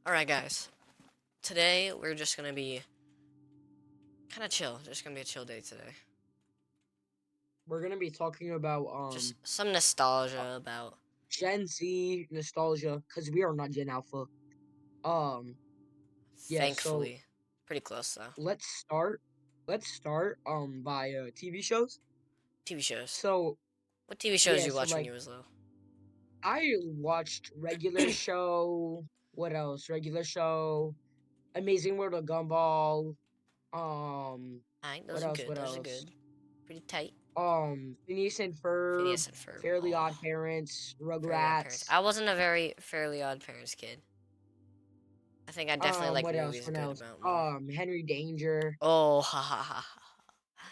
Alright, guys. Today, we're just gonna be kind of chill. Just gonna be a chill day today. We're gonna be talking about Just some uh, nostalgia about. Gen Z nostalgia because we are not Gen Alpha. Um, yeah. So Thankfully. Pretty close, though. let's start. Let's start by TV shows. TV shows. So What TV shows yeah. you So watch when like you was little? I watched Regular Show. What else? Regular Show. Amazing World of Gumball. Um, Alright, what those are else? good. What Those are else? good. Pretty tight. Phineas and Ferb. Phineas and Ferb. Fairly Oh. Odd Parents. Fairly Odd Parents. Rugrats. I wasn't a very Fairly Odd Parents kid. I think I definitely like What else? movies What good else? about more. Henry Danger. Oh, ha ha ha ha.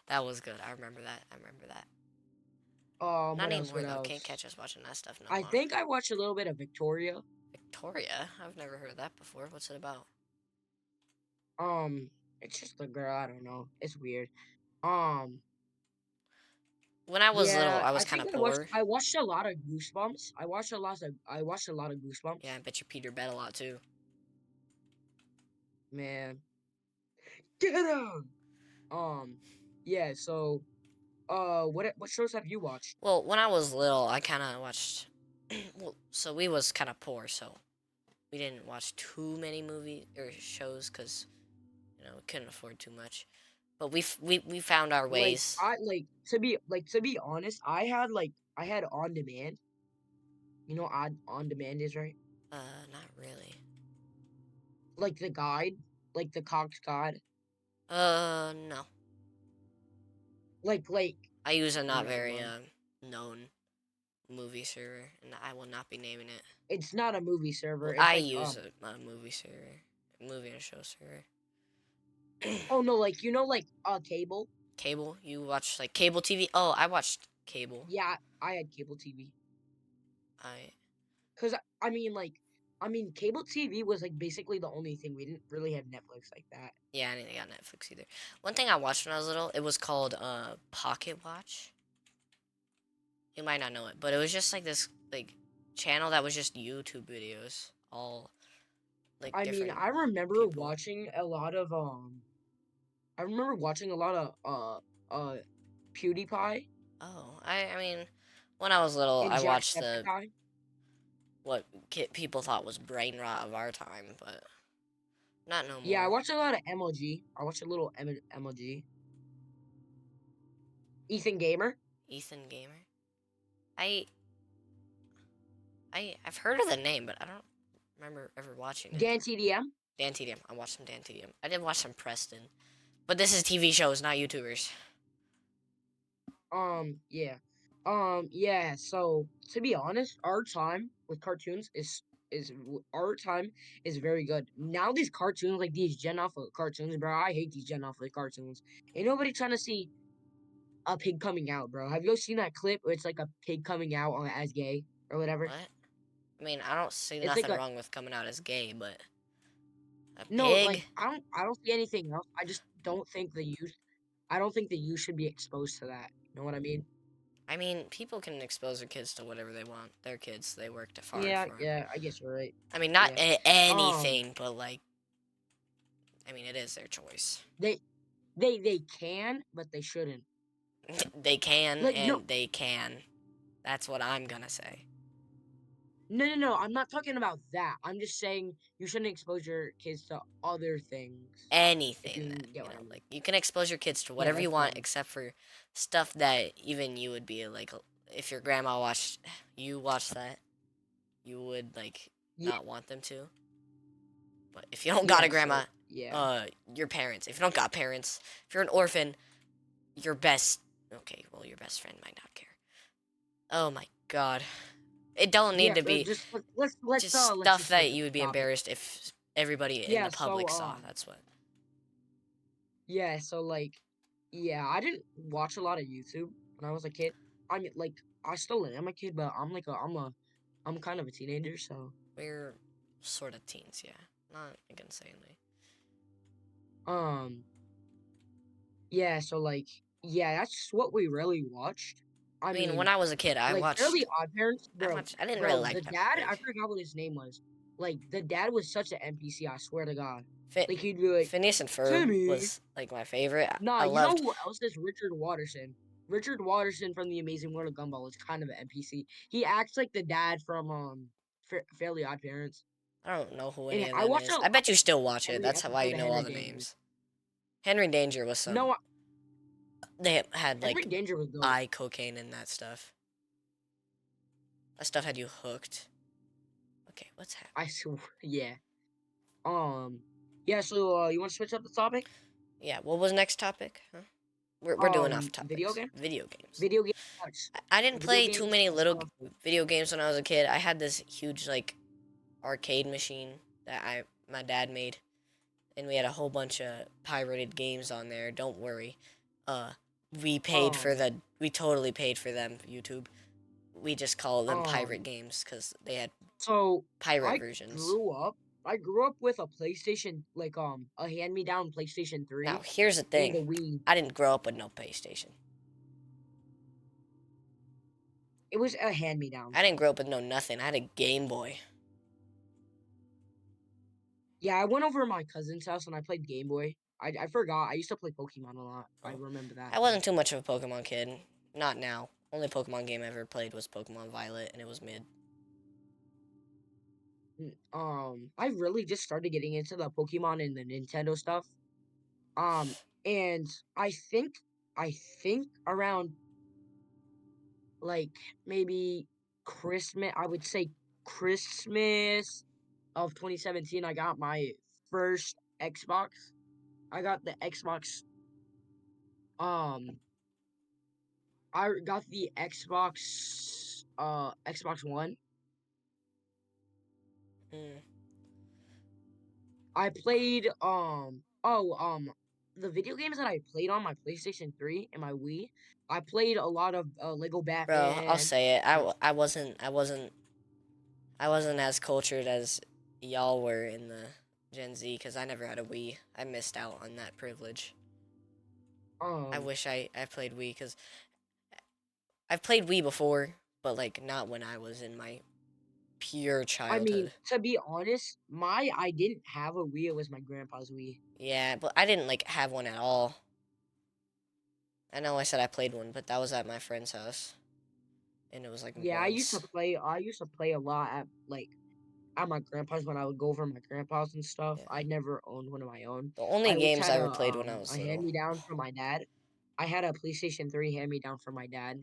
That was good. I remember that. I remember that. Not What else? anymore, What though. Can't else? catch us watching that stuff no I more. think I watched a little bit of Victoria. Victoria? I've never heard of that before. What's it about? Um, it's just a girl. I don't know. It's weird. Um, When I was little, yeah, I I was kind think of I watched. poor. I watched a lot of Goosebumps. I watched a lot of Yeah, I Goosebumps. bet you Peter bet a lot too. Man, get him. Um, yeah. So, what shows have you watched? Well, when I was little, I kind of watched. Well, so we was kind of poor, so we didn't watch too many movies or shows because we couldn't afford too much. But we found our Like, ways. to be honest, I had on demand. You know, on demand is right. Not really. Like the guide, like the Cox guide. No. Like. I use a Oh, not never very mind. known movie server, and I will not be naming it. It's not a movie server. Well, It's I like use a movie server, movie and show server. oh no, like like cable. Cable? You watch like cable TV? Oh, I watched cable. Yeah, I had cable TV. I Cause I mean cable TV was like basically the only thing we didn't really have Netflix like that. Yeah, I didn't got Netflix either. One thing I watched when I was little, it was called Pocket Watch. You might not know it, but it was just like this like channel that was just YouTube videos, all like I mean, different I remember people. watching a lot of I remember watching a lot of PewDiePie Oh, I mean, when I was little, and I watched the Jacksepticeye. what people thought was brain rot of our time, but not no Yeah, I more. watched a lot of MLG. I watched a little MLG. Ethan Gamer. Ethan Gamer. I I've heard of the name, but I don't remember ever watching it. Dan TDM. Dan TDM. I watched some Dan TDM. I did watch some Preston, but this is TV shows, not YouTubers. Yeah. Yeah, so to be honest, our time with cartoons our time is very good. Now these cartoons, like these Gen Alpha cartoons, bro, I hate these Gen Alpha cartoons. Ain't nobody trying to see a pig coming out, bro. Have you seen that clip where it's like a pig coming out on as gay or whatever? What? I mean, I don't see It's like nothing a wrong with coming out as gay, but a no, like pig? I don't see anything else. I just don't think the youth I don't think the youth should be exposed to that. You know what I mean? I mean, people can expose their kids to whatever they want. Their kids, they worked hard Yeah, for them. yeah, I guess you're right. I mean, not Yeah. Um, anything, but like, I mean, it is their choice. they they can, but they shouldn't. They can Like no, and they can. That's what I'm gonna say. no. I'm not talking about that. I'm just saying you shouldn't expose your kids to other things. If Anything that you get what I mean. like you can expose your kids to Yeah, whatever you that's what want I'm. except for stuff that even you would be like, if your grandma watched you watch that, you would like Yeah, not want them to. But if you don't got a yeah. grandma, So yeah, your parents. If you don't got parents, if you're an orphan, your best, okay, well, your best friend might not care. Oh my god, it don't need yeah. to be Just just let's stuff just switch that up you would the be topic. embarrassed if everybody in Yeah. the public saw. That's what. Yeah. So like yeah, I didn't watch a lot of YouTube when I was a kid. I mean, like I still am a kid, but I'm kind of a teenager, so We're sort of teens, yeah. Not like insanely. um. Yeah, so like, yeah, that's what we really watched. I I mean, when mean, I was a kid, I like Fairly watched. Odd Parents, I bro, watched. I didn't really bro. The like them. dad, I Like, forgot what his name was. Like the dad was such an NPC. I swear to God. Fin- Like he'd be like, Phineas and Ferb Timmy. was like my favorite. Nah, I you know loved. who else is Richard Watterson? Richard Watterson from the Amazing World of Gumball is kind of an NPC. He acts like the dad from Fairly Odd Parents. I don't know who And any of I them watched is. I bet you still watch it. every That's why episode you of know all Henry the Danger. names. Henry Danger was some. No, They had Henry like Danger was dope. eye cocaine in that stuff. That stuff had you hooked. Okay, what's happening? I swear, yeah. Um, yeah. So you want to switch up the topic? Yeah, what was next topic? Huh? We're doing off Video topics. game, Video games. video game parts, I didn't video play too games many and little stuff. video games when I was a kid. I had this huge like arcade machine that I my dad made, and we had a whole bunch of pirated games on there. Don't worry, uh, Um, we totally paid for them. YouTube. We just call them pirate um. games because they had So pirate I versions. grew up. I grew up with a PlayStation, like a hand-me-down PlayStation Now 3 here's the and thing, the Wii. I didn't grow up with no PlayStation. It was a hand-me-down. I didn't grow up with no nothing. I had a Game Boy. Yeah, I went over to my cousin's house and I played Game Boy. I forgot. I used to play Pokemon a lot. I Oh, remember that I too. wasn't too much of a Pokemon kid. Not now. Only Pokemon game I ever played was Pokemon Violet, and it was mid. I really just started getting into the Pokemon and the Nintendo stuff. Um, and I think I think around like maybe Christmas, I would say Christmas of 2017, I got my first Xbox. I got the Xbox. Um, I got the Xbox One. Mm, I played the video games that I played on my PlayStation 3 and my Wii. I played a lot of Lego bro, I'll Batman. say it. Uh, I wasn't as cultured as y'all were in the Gen Z because I never had a Wii. I missed out on that privilege. I um wish I played Wii because I've played Wii before, but like not when I was in my pure I mean, childhood. to be honest, my I didn't have a Wii, it was my grandpa's Wii. Yeah, but I didn't like have one at all. I know I said I played one, but that was at my friend's house, and it was like Yeah, once. I used to play a lot at like at my grandpa's when I would go over to my grandpa's and stuff. Yeah. I never owned one of my own. The only I always games I had ever played when I was a hand little. me down from my dad. I had a PlayStation 3 hand me down from my dad.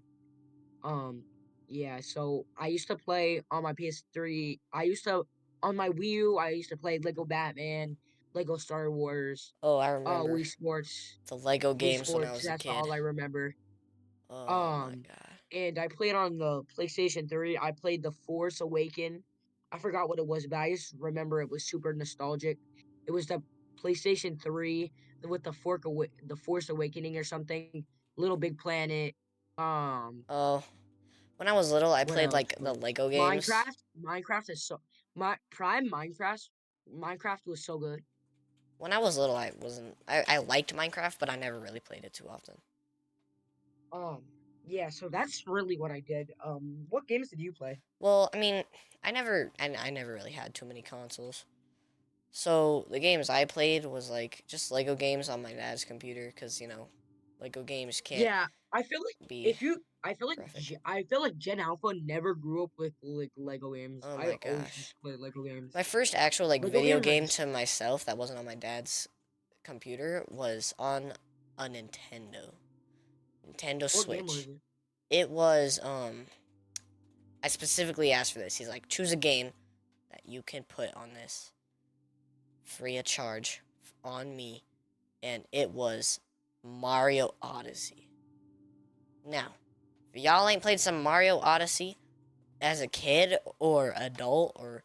Um, yeah, so I used to play on my PS3. I used to on my Wii U. I used to play Lego Batman, Lego Star Wars, Oh, I remember Wii Sports, the Lego Wii games when I Sports. was a That's kid. all I remember. Oh my Um, god. and I played on the PlayStation 3. I played The Force Awaken. I forgot what it was, but I just remember it was super nostalgic. It was the PlayStation 3 with the Force Awakening or something. Little Big Planet. Um, Oh, when I was little, I what played else? like the Lego games. Minecraft. Minecraft is so my prime Minecraft. Minecraft was so good. When I was little, I wasn't. I liked Minecraft, but I never really played it too often. Um, yeah. So that's really what I did. What games did you play? Well, I mean, I never really had too many consoles. So the games I played was like just Lego games on my dad's computer, because Lego games can't Yeah, I feel like be graphic. I feel like Gen Alpha never grew up with like Lego games. Oh I my always gosh. used to play Lego My games. first actual like Lego video games are game just to myself that wasn't on my dad's computer was on a Nintendo what game was Switch. it? It was I specifically asked for this. He's like, choose a game that you can put on this free of charge on me, and it was Mario Odyssey. Now, if y'all ain't played some Mario Odyssey as a kid or adult or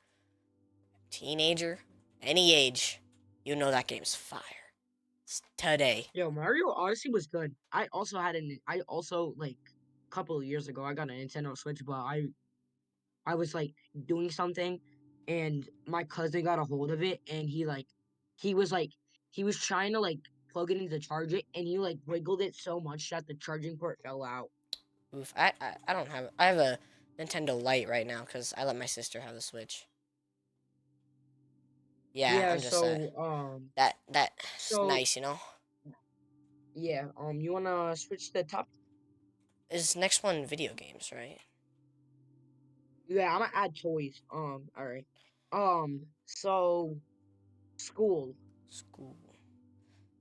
teenager, any age, you know that game's fire. It's today. Yo, Mario Odyssey was good. I also like a couple of years ago I got a Nintendo Switch, but I was like doing something and my cousin got a hold of it and he was like he was trying to like plug it in to charge it and he like wiggled it so much that the charging port fell out. Oof, I don't have. I have a Nintendo Lite right now because I let my sister have the Switch. Yeah, Yeah, I'm just that's so nice, you know. yeah, you wanna switch the top? Is next one video games, right? Yeah, I'm gonna add toys. All right. So school. School.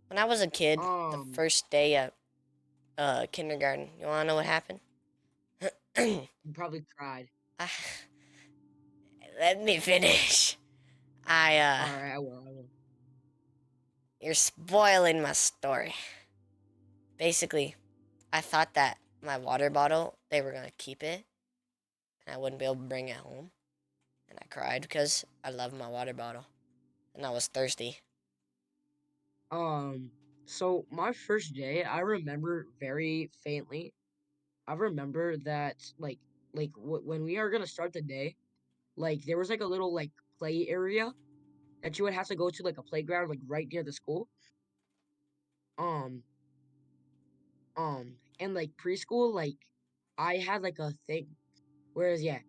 When I was a kid, the Um, first day at kindergarten, you wanna know what happened? you probably cried. I, let me finish. I All right, I will. I will. You're spoiling my story. Basically, I thought that my water bottle, they were gonna keep it, and I wouldn't be able to bring it home. And I cried because I love my water bottle, and I was thirsty. Um, so my first day, I remember very faintly. I remember that when we are gonna start the day, like there was like a little like play area that you would have to go to like a playground like right near the school. Um, and like preschool, like I had like a thing. Whereas yeah.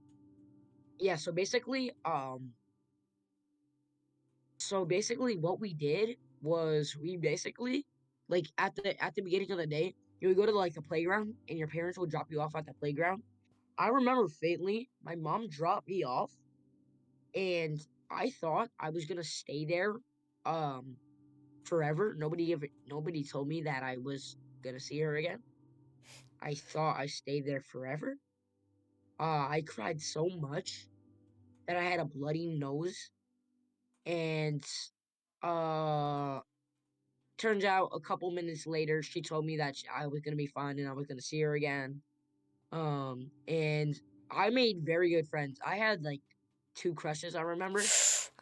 So basically, what we did was we basically like at the beginning of the day, you would go to like the playground, and your parents would drop you off at the playground. I remember faintly, my mom dropped me off, and I thought I was gonna stay there, um, forever. Nobody told me that I was gonna see her again. I thought I stayed there forever. I cried so much that I had a bloody nose, and uh turns out a couple minutes later, she told me that I was gonna be fine and I was gonna see her again. And I made very good friends. I had like two crushes. I remember.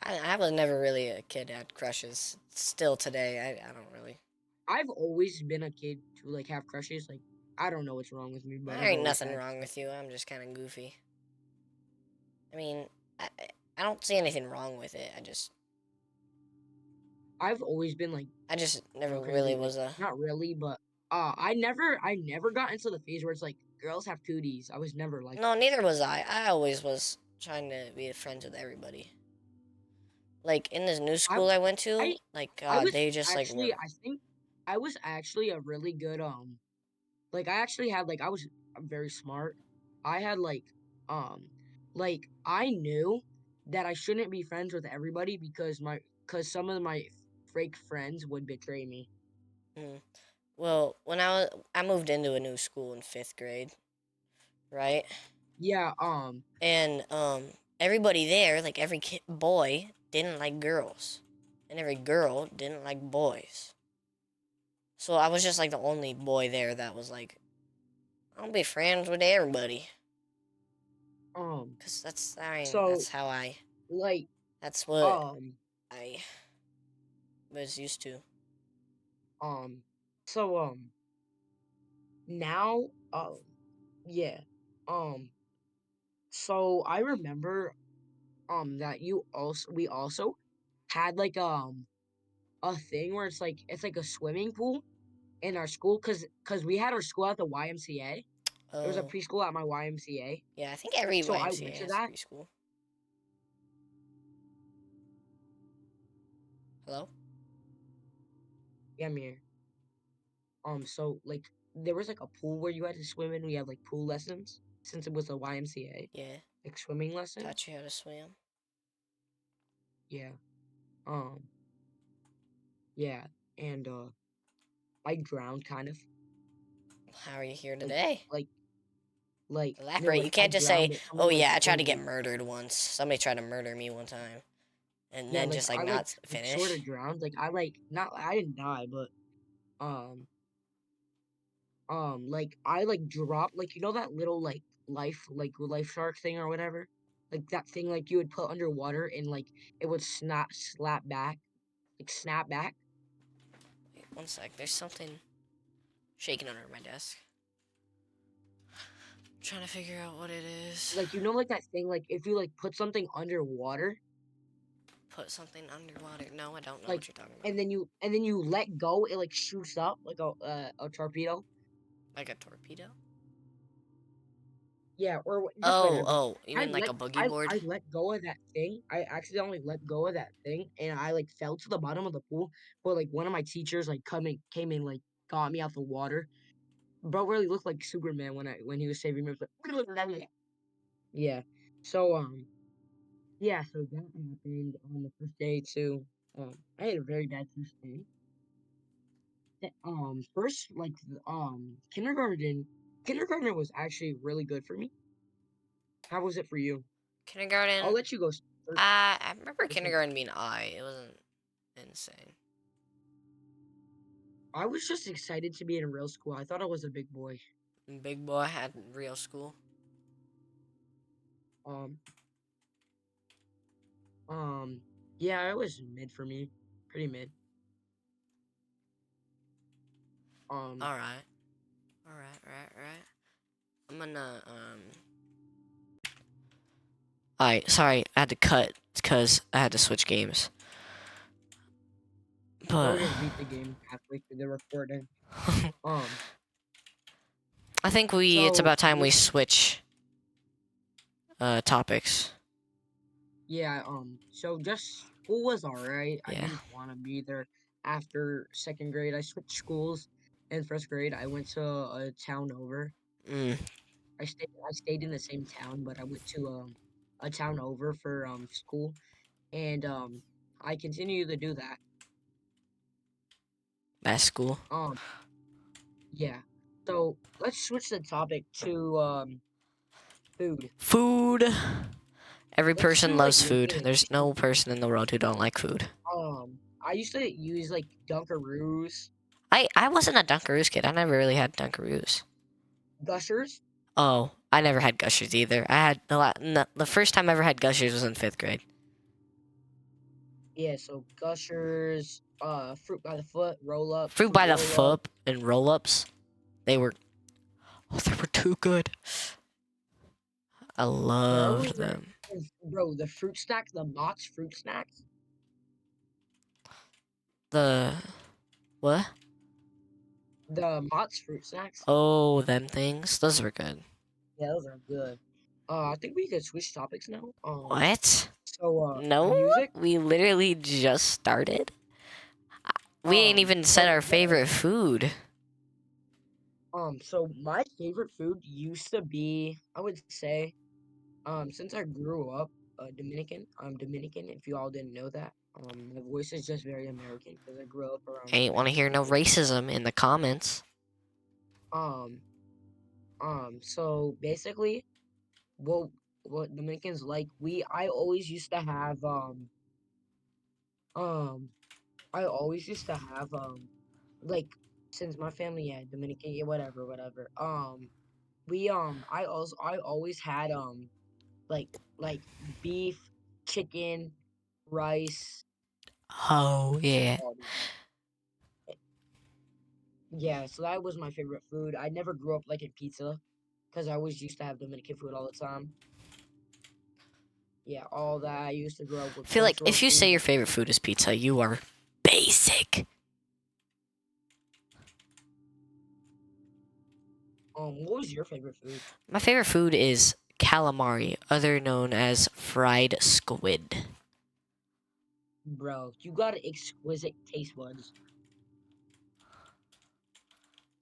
I was never really a kid that had crushes. Still today, I don't really. I've always been a kid to like have crushes. Like I don't know what's wrong with me, but There I've ain't always nothing had wrong like with you. I'm just kind of goofy. I mean, I don't see anything wrong with it. I've always been like I just never really crazy. Like was a. not really, but I never got into the phase where it's like girls have cooties. I was never like No, that. neither was I. I always was trying to be friends with everybody. Like in this new I school I went I to, like I was they just like actually were. I think I was actually a really good like I actually had like I was very smart. I had um I knew that I shouldn't be friends with everybody because some of my fake friends would betray me. Mm. Well, I moved into a new school in 5th grade, right? Yeah, And everybody there, like every boy, didn't like girls, and every girl didn't like boys. So I was just like the only boy there that was like, I'll be friends with everybody, um cause I mean so like that's what um I was used to. um so now yeah. Um so I remember that you also we also had like a thing where it's like a swimming pool in our school because we had our school at the YMCA. There was a Oh, preschool at my YMCA, yeah, I think every so I YMCA went to has that. preschool. Hello? Yeah, I'm here. So like there was like a pool where you had to swim in. We had like pool lessons since it was a YMCA, Yeah, like swimming taught lessons. you how to swim. Yeah. Um. Yeah. And I drowned kind of How are you here like today? like like no Elaborate. You like I can't just say, drowned it. "Oh Someone like yeah, I tried to pulled get me. murdered once." Somebody tried to murder me one time, and Yeah, then like just like I not like sort finish. of drowned. Like I like not I didn't die, but um like I like dropped like you know that little like life shark thing or whatever? Like that thing like you would put underwater and like it would slap back, like snap back. Wait, one sec. There's something shaking under my desk. I'm trying to figure out what it is. Like you know like that thing like if you like put something underwater, Put something underwater. No, I don't know like what you're talking about. and then you let go, it like shoots up like a torpedo. Like a torpedo? Yeah, or just Oh, whatever. oh, you I mean like let a boogie board? I let go of that thing. I accidentally let go of that thing, and I like fell to the bottom of the pool. But like one of my teachers like came in like got me out the water. Bro really looked like Superman when he was saving me. It was like, yeah. So yeah. So that happened on the first day too. I had a very bad first day. First like kindergarten was actually really good for me. How was it for you? I'll Kindergarten. let you go first. I remember Since kindergarten being I. It wasn't insane. I was just excited to be in real school. I thought I was a big boy. Big boy had real school. Um, um, yeah, it was mid for me, pretty mid. Um, All right, all right, right. I'm gonna All right, sorry, I had to cut because I had to switch games. or But just beat the game halfway through the recording. Um, I think it's so about time we switch topics. yeah, so just school was all right. I Yeah. didn't want to be there after second grade. I switched schools in first grade. I went to a town over. Mm, I stayed in the same town, but I went to a town over for school, and I continue to do that. that's cool. Um, yeah. So let's switch the topic to food. Food. Every Let's person do like loves food. nicknames. There's no person in the world who don't like food. I used to use like Dunkaroos, I wasn't a Dunkaroos kid. I never really had Dunkaroos. Gushers. Oh, I never had Gushers either. I had the first time I ever had Gushers was in 5th grade. Yeah, so Gushers, fruit by the foot, Fruit by the roll up. foot and roll ups. They were they were too good. I loved Those are, them. bro, the fruit snacks, the Mott's fruit snacks, The what? the Mott's fruit snacks. Oh, them things. Those were good. Yeah, those are good. I think we could switch topics now. What? So No, music. we literally just started. We ain't even said So our favorite food. so my favorite food used to be, I would say, since I grew up Dominican. I'm Dominican. If you all didn't know that, my voice is just very American because I grew up around Ain't want to Dominican hear no people. racism in the comments. Um, so basically, what what Dominicans like, I always used to have um I always used to have like since my family, yeah, Dominican, yeah, whatever. I always had like like beef, chicken, rice, Oh yeah. quality. Yeah, so that was my favorite food. I never grew up liking pizza because I always used to have Dominican food all the time. Yeah, all that. I used to grow up I with feel like French if you say roasties. your favorite food is pizza, you are basic. What was your favorite food? My favorite food is calamari, other known as fried squid. Bro, you got exquisite taste buds.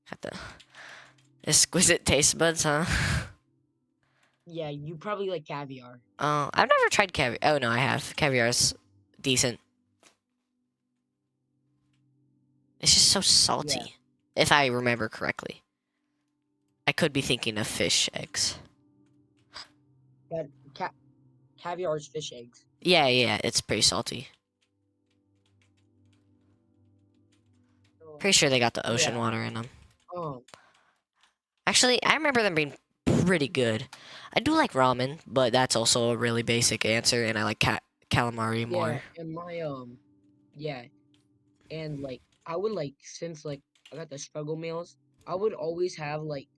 Have the exquisite taste buds, huh? Yeah, you probably like caviar. I've never tried caviar. Oh no, I have. Caviar's decent. It's just so Yeah, salty, if I remember correctly. I could be thinking of fish eggs. that caviar's fish eggs. Yeah, it's pretty salty. So, Pretty sure they got the ocean yeah. water in them. Um, Actually, I remember them being pretty good. I do like ramen, but that's also a really basic answer, and I like calamari yeah, more. and yeah, and like I would like since like I got the struggle meals, I would always have like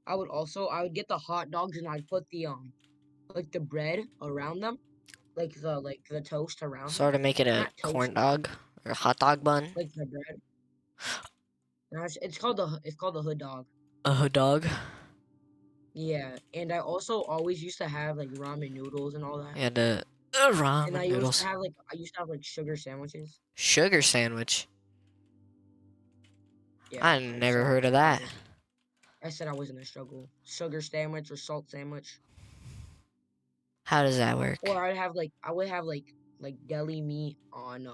I would get the hot dogs and I'd put the like the bread around them, like the toast around them. Sort of make it a Not toast, corn dog or a hot dog bun. like the bread. No, it's called the hood dog. A hot dog. Yeah, and I also always used to have like ramen noodles and all that. And And ramen noodles. I used to have like sugar sandwiches. Sugar sandwich. Yeah, I never heard of that. I said I was in a struggle. Sugar sandwich or salt sandwich. How does that work? Or I would have like deli meat on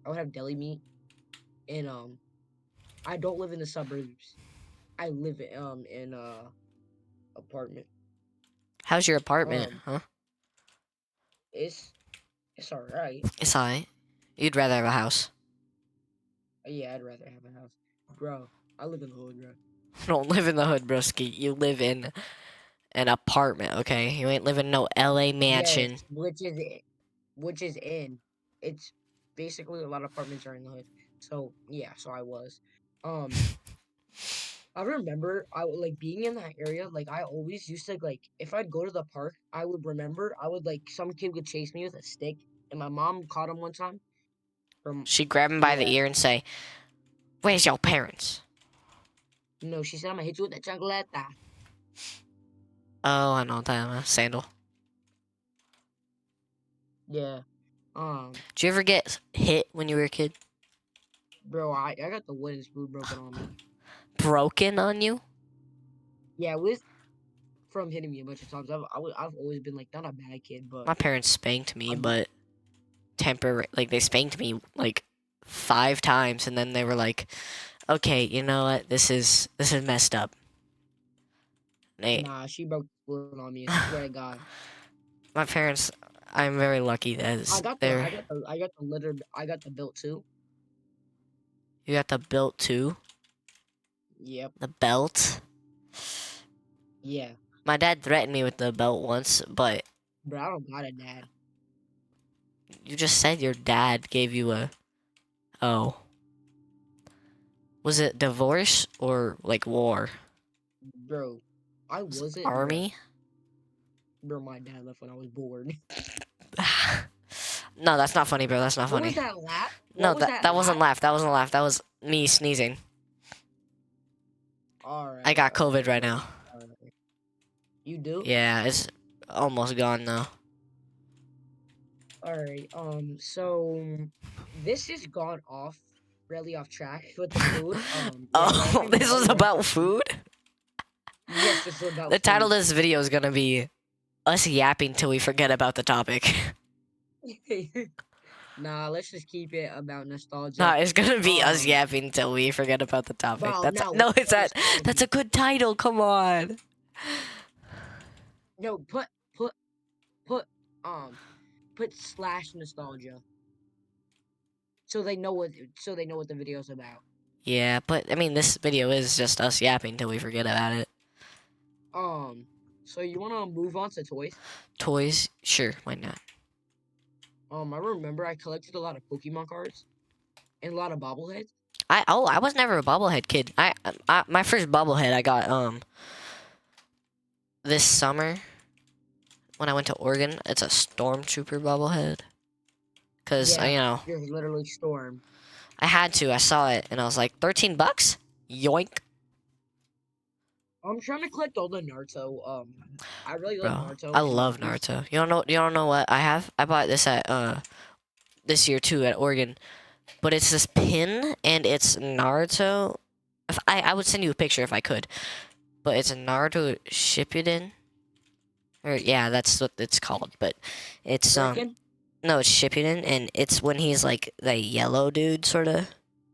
I would have deli meat and I don't live in the suburbs. I live in apartment. How's your apartment, Um huh? it's it's alright. It's alright. You'd rather have a house. Yeah, I'd rather have a house. Bro, I live in the hood, bro. You don't live in the hood, broski. You live in an apartment, okay? You ain't living in no LA Yes, mansion. which is in. It's basically a lot of apartments are in the hood. So yeah, so I was. Um I remember like being in that area, like I always used to like if I'd go to the park, I would remember I would like some kid would chase me with a stick and my mom caught him one time from She'd grab him by the yeah. ear and say, "Where's your parents?" No, she said I'm gonna hit you with that chocolate. Oh, I know that. Sandal. Yeah. Um, Did you ever get hit when you were a kid? bro, I got the wooden spoon broken on me. Broken on you? Yeah, it was from hitting me a bunch of times. I've always been like not a bad kid, but My parents spanked me, I've but like they spanked me like 5 times, and then they were like, "Okay, you know what? This is messed up." They, nah, she broke the spoon on me. I swear to God. my parents, I'm very lucky that they're. I got the belt too. You got the belt too. Yep. The belt. Yeah. My dad threatened me with the belt once, but Bro, I don't got a dad. you just said your dad gave you a. Oh, was it divorce or like war? Bro, I Was it wasn't, bro. army? Bro, my dad left when I was born. No, that's not funny, bro. That's not What was funny. that laugh? What No, was that that that wasn't laugh? laugh. That wasn't laugh. That was me sneezing. I Alright, got COVID right now. alright. You do? Yeah, it's almost gone though. Alright, so this has gone off really off track with the food. Yeah, last Oh, time this how we was went about to food. food? Yes, this is about The title food. of this video is gonna be us yapping till we forget about the topic. Nah, let's just keep it about Nah, nostalgia. it's gonna be us Um, yapping till we forget about the topic. wow, That's now no, what's it's about that. That's nostalgia? a good title. Come on. No, put put um put slash nostalgia so they know what the video's about. Yeah, but I mean, this video is just us yapping till we forget about it. Um, so you wanna move on to toys? Toys, sure, why not? I remember I collected a lot of Pokemon cards and a lot of bobbleheads. I was never a bobblehead kid. My first bobblehead I got this summer when I went to Oregon. It's a stormtrooper bobblehead. Cause Yeah, you know you're literally Storm. I had to. I saw it and I was like, $13. Yoink, I'm trying to collect all the Naruto. I really love bro. I Naruto and One love Piece. Naruto. You don't know. You don't know what I have. I bought this at this year too at Oregon. But it's this pin and it's Naruto. If I would send you a picture if I could. But it's a Naruto Shippuden. Or yeah, that's what it's called. But it's Reckon? no, it's Shippuden, and it's when he's like the yellow dude, sort of.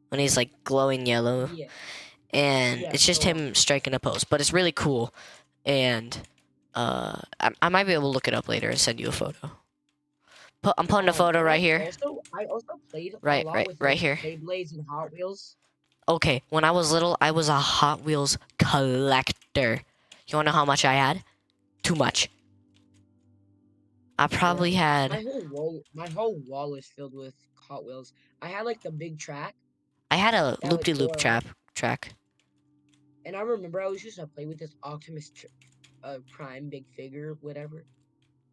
When he's like glowing yellow, Yeah, and yeah. it's just So him striking a pose. But it's really cool, and I might be able to look it up later and send you a photo. I'm putting a photo and right here, I also played a right, lot right, with right like here. Beyblades and Hot Wheels. Okay, when I was little, I was a Hot Wheels collector. You wanna know how much I had? Too much. I probably Bro, had. my whole wall is filled with Hot Wheels. I had like the big track I had a that would go loop-de-loop around, track. and I remember I was used to play with this Prime big figure, whatever.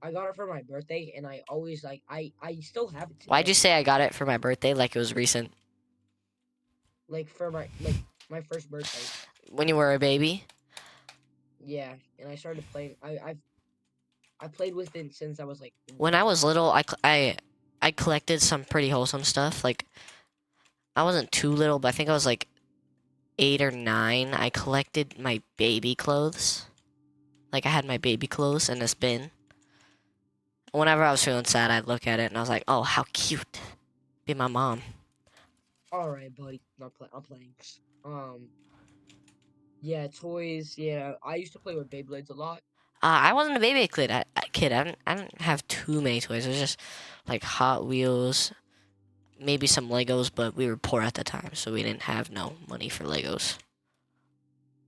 I got it for my birthday, and I always like I still have it Why'd you today. say I got it for my birthday like it was recent? Like for my like my first birthday. When you were a baby? Yeah, and I started playing. I played with it since I was like When I was 1. little, I collected some pretty wholesome stuff. Like I wasn't too little, but I think I was like 8 or 9. I collected my baby clothes. Like I had my baby clothes in this bin. Whenever I was feeling sad, I'd look at it and I was like, "Oh, how cute!" Be my mom. All right, buddy. I'm playing. Um, yeah, toys. Yeah, I used to play with Beyblades a lot. I wasn't a baby kid. I didn't have too many toys. It was just like Hot Wheels, maybe some Legos, but we were poor at the time, so we didn't have no money for Legos.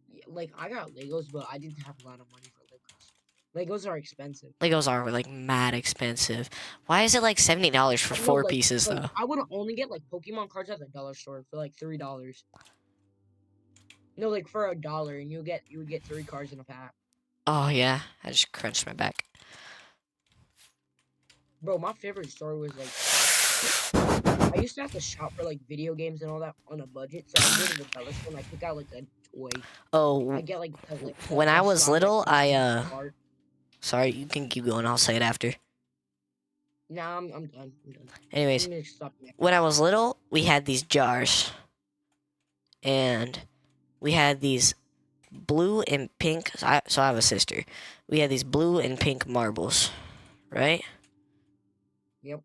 Yeah, like I got Legos, but I didn't have a lot of money for Legos. Legos are expensive. Legos are like mad expensive. Why is it like $70 for No, four pieces like though? I would only get like Pokemon cards at the dollar store for like $3. No, like for $1, and you would get 3 cards in a pack. Oh yeah, I just crunched my back. Bro, my favorite store was like I used to have to shop for like video games and all that on a budget, so I'd go to the dollar store and I pick out like a toy. I Oh, get like the like when I the was Sonic little, card. sorry, you can keep going. I'll say it after. Nah, I'm done. I'm done. I'm Anyways, gonna stop there. when I was little, we had these jars, and we had these blue and pink. So I have a sister. We had these blue and pink marbles, right? Yep.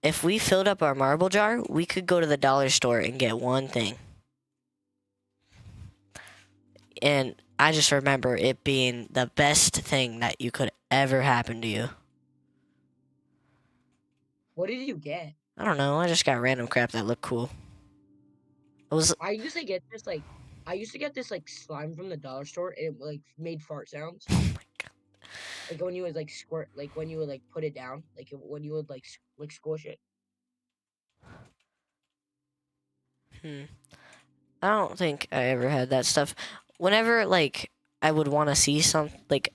If we filled up our marble jar, we could go to the dollar store and get one thing. And I just remember it being the best thing that you could ever happen to you. What did you get? I don't know. I just got random crap that looked cool. It was. I used to get this like I used to get this like slime from the dollar store. And it like made fart sounds. Oh my god. Like when you would like squirt, like when you would like put it down, when you would like like squish it. Hmm. I don't think I ever had that stuff. Whenever like I would want to see some like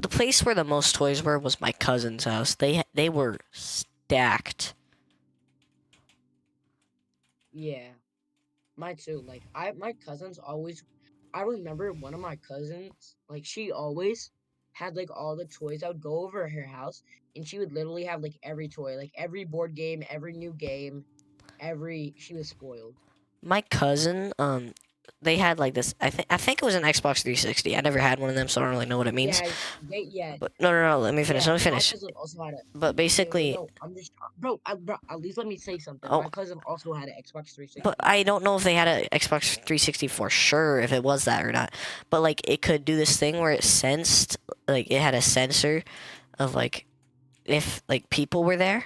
the place where the most toys were was my cousin's house. They were stacked. Yeah. Mine too. Like my cousins always I remember one of my cousins, like she always had like all the toys. I would go over to her house and she would literally have like every toy, like every board game, every new game, every she was spoiled. My cousin, they had like this. I think it was an Xbox 360. I never had one of them, so I don't really know what it means. Yeah, yeah, But no, no, no. Let me finish. yeah. Let me My finish. cousin also had a But wait, basically, no, I'm just bro, at least let me say something. oh, My cousin also had an Xbox but 360. I don't know if they had a Xbox 360 for sure, if it was that or not. But like, it could do this thing where it sensed, like, it had a sensor of like if like people were there,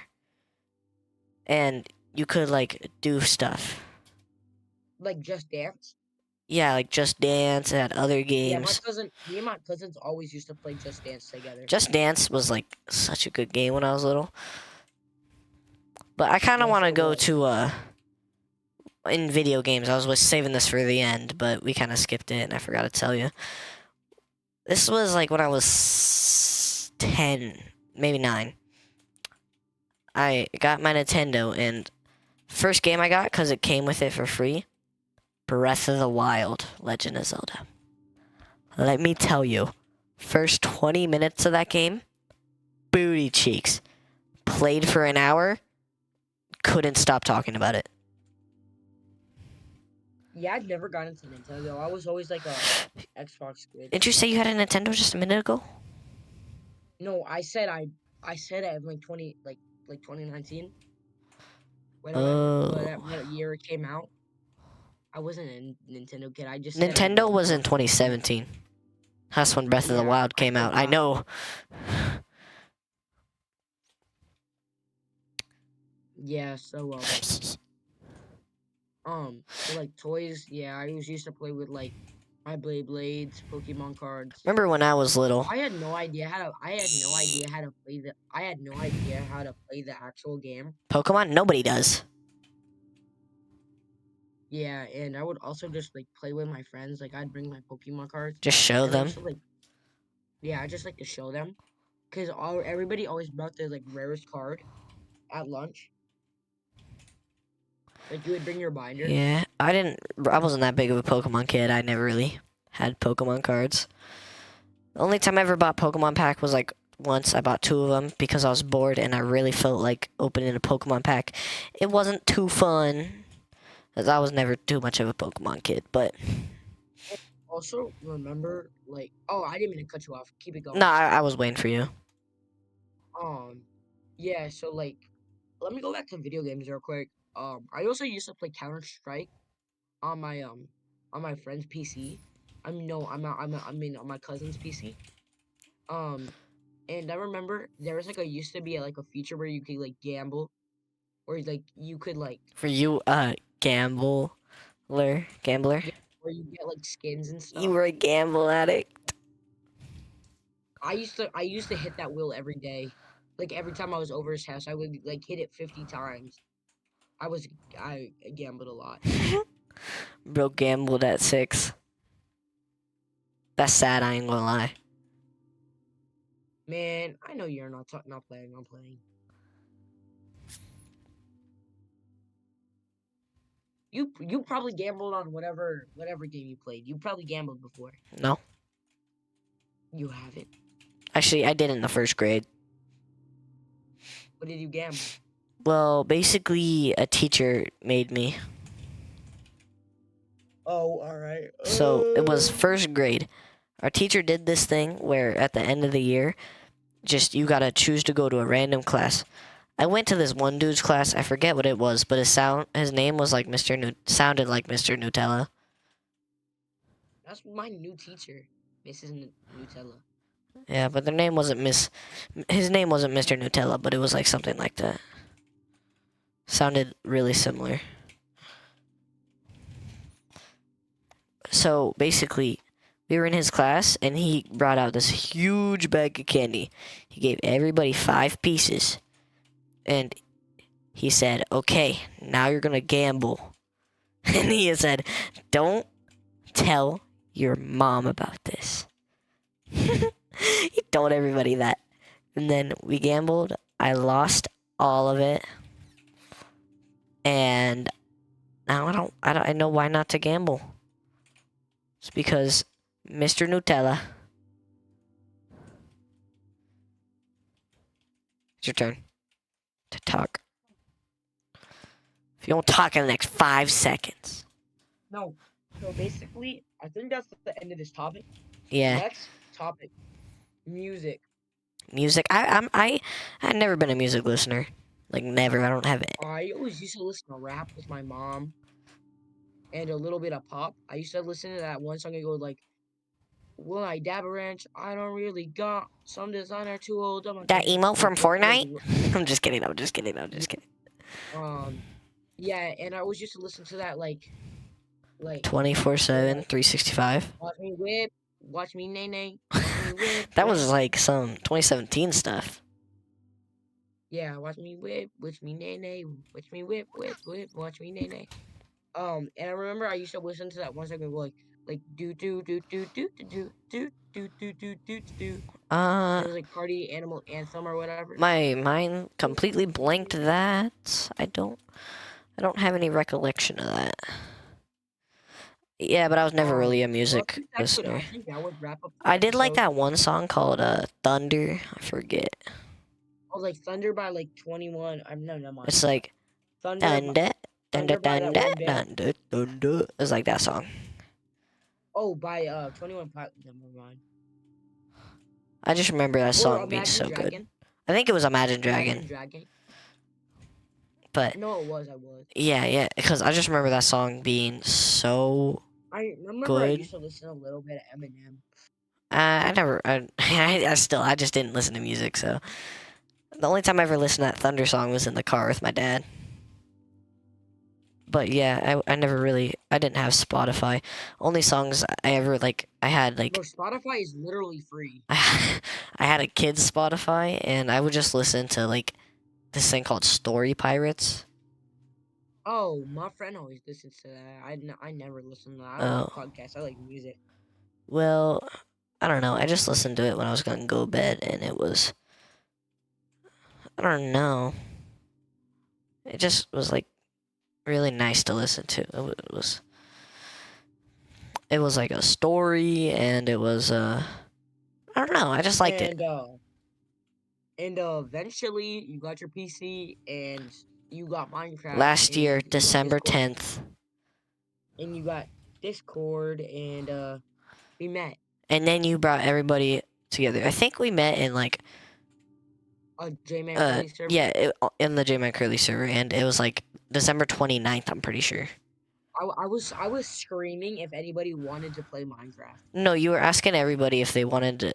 and you could like do stuff. Like Just Dance. Yeah, like Just Dance and other Yeah, games. me and my cousins always used to play Just Dance together. Just Dance was like such a good game when I was little. But I kind of Yes, want to it go was. to in video games. I was saving this for the end, but we kind of skipped it, and I forgot to tell you. This was like when I was 10, maybe 9. I got my Nintendo, and first game I got because it came with it for free. Breath of the Wild, Legend of Zelda. Let me tell you, first 20 minutes of that game, booty cheeks. Played for an hour, couldn't stop talking about it. Yeah, I'd never got into Nintendo. I was always like a Xbox kid. Didn't you say you had a Nintendo just a minute ago? No, I said it in like 2019 Oh. what year it came out. I wasn't a Nintendo kid. I just said I Nintendo wasn't was in born in 2019. 2017. That's when Breath of the Yeah, Wild I came out. I forgot. know. Yeah, so like toys, yeah, I used to play with like my Blades, Pokemon cards. Remember when I was little? I had no idea how to play the actual game. Pokemon? Nobody does. Yeah, and I would also just like play with my friends. Like I'd bring my Pokemon cards, Just show and I them. used to like yeah, I just like to show them because all everybody always brought their like rarest card at lunch. Like you would bring your binder. Yeah, I didn't. I wasn't that big of a Pokemon kid. I never really had Pokemon cards. The only time I ever bought Pokemon pack was like once. I bought 2 of them because I was bored and I really felt like opening a Pokemon pack. It wasn't too fun, as I was never too much of a Pokemon kid. But Also, remember, like, oh, I didn't mean to cut you off. Keep it no, going. I was waiting for you. Um, yeah. So like, let me go back to video games real quick. I also used to play Counter Strike on my friend's PC. I mean, no, I mean on my cousin's PC. Um, and I remember there was like a used to be like a feature where you could like gamble, or like you could like For you, gambler, yeah, where you get like skins and you stuff. were a gamble addict. I used to hit that wheel every day. Like every time I was over his house, I would like hit it 50 times. I was I gambled a lot. Bro gambled at 6. That's sad. I ain't gonna lie. Man, I know you're not playing. I'm playing. You probably gambled on whatever game you played. You probably gambled before. No, You haven't. actually, I did in the 1st grade. What did you gamble? Well, basically, a teacher made me. Oh, all right. So it was 1st grade. Our teacher did this thing where at the end of the year, just you gotta choose to go to a random class. I went to this one dude's class. I forget what it was, but his name was like sounded like Mr. Nutella. That's my new teacher, Mrs. Nutella. Yeah, but their name wasn't His name wasn't Mr. Nutella, but it was like something like that. Sounded really similar. So basically, we were in his class, and he brought out this huge bag of candy. He gave everybody 5 pieces, and he said, "Okay, now you're gonna gamble." And he said, "Don't tell your mom about this." He told everybody that. And then we gambled. I lost all of it. And now I know why not to gamble. It's because Mr. Nutella. It's your turn to talk. If you don't talk in the next 5 seconds. No. So basically, I think that's the end of this topic. Yeah. Next topic, music. Music. I've never been a music listener. Like never. I don't have it. I always used to listen to rap with my mom and a little bit of pop. I used to listen to that one song and go like, "Will I dab a ranch? I don't really got some designer too old. I'm That emo from like, Fortnite? I'm just kidding. I'm just kidding. I'm just kidding. um, yeah, and I always used to listen to that like go 24/7, like 365. watch me whip, watch me nay nay, watch me whip That whip. was like some 2017 stuff. Yeah, watch me whip, watch me nay nay, watch me whip whip whip, watch me nay nay. And I remember I used to listen to that one song and go like do do do do do do do do do do do do. Uh, And it was like party animal anthem or whatever. my mind completely blanked that. I don't have any recollection of that. Yeah, but I was never really a Well, music that's good. listener. I think that would wrap up the I did like episode. that one song called Thunder. I forget. Oh, like Thunder by like 21. I'm no, never mind. It's like Thunder, thunder, thunder, Thunder by that thunder, one band. thunder, thunder. It's like that song. Oh, by 21 Never mind. I just remember that Or song being Imagine so good. Dragon. I think it was Imagine Imagine Dragon, Dragon. but No, it was. I was. yeah, because I just remember that song being so I remember I good. used to listen a little bit of Eminem. I never, I just didn't listen to music. So the only time I ever listened to that Thunder song was in the car with my dad. But yeah, I never really, I didn't have Spotify. Only songs I ever like, I had Bro, like, Spotify is literally free. I had a kid's Spotify, and I would just listen to like this thing called Story Pirates. Oh, my friend always listens to that. I never listen to that. I don't like Oh, podcasts. I like music. well, I don't know. I just listened to it when I was gonna go to bed, and it was, I don't know. It just was like really nice to listen to. It was it was like a story, and it was I don't know. I just liked it. And eventually you got your PC and you got Minecraft Last year, and you got December Discord 10th, and you got Discord and we met and then you brought everybody together. I think we met in like a J-Man Curly server. yeah, in the J Man Curly server, and it was like December 29th, I'm pretty sure. I was screaming if anybody wanted to play Minecraft. No, you were asking everybody if they wanted to.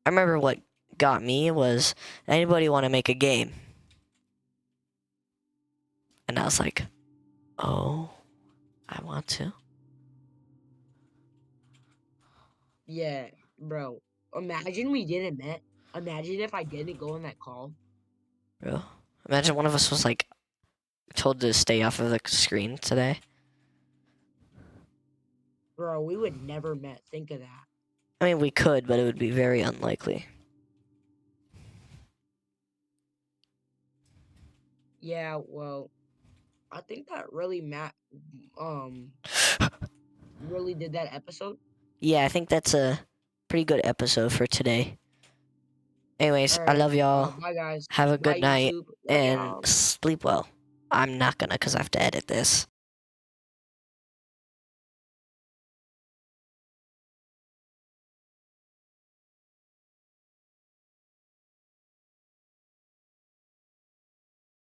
I remember what got me was anybody want to make a game, and I was like, oh, I want to. Yeah, bro. Imagine we didn't met. Imagine if I didn't go on that call. Bro, imagine one of us was like told to stay off of the screen today. Bro, we would never met. Think of that. I mean, we could, but it would be very unlikely. Yeah, well, I think that really um really did that episode. Yeah, I think that's a pretty good episode for today. Anyways, All I right. love y'all. Bye guys. Have a Bye good night YouTube. Love and y'all. sleep well. I'm not gonna because I have to edit this.